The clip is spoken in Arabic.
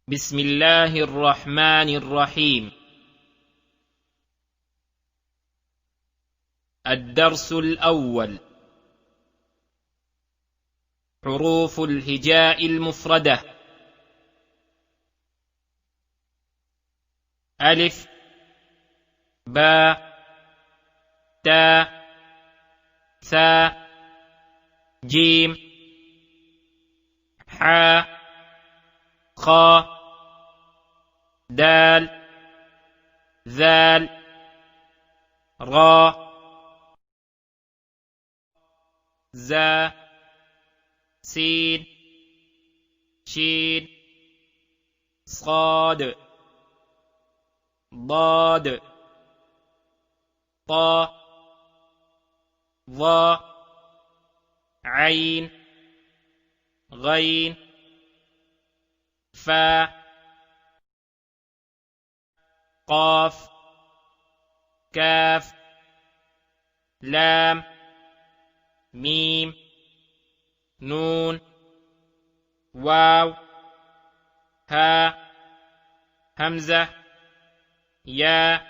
بسم الله الرحمن الرحيم. الدرس الأول: حروف الهجاء المفردة. ألف، باء، تاء، ثاء، جيم، حاء، خاء، دال، ذال، راء، زا، سين، شين، صاد، ضاد، طا، ظا، عين، غين، فا، قاف، كاف، لام، ميم، نون، واو، ها، همزة، يا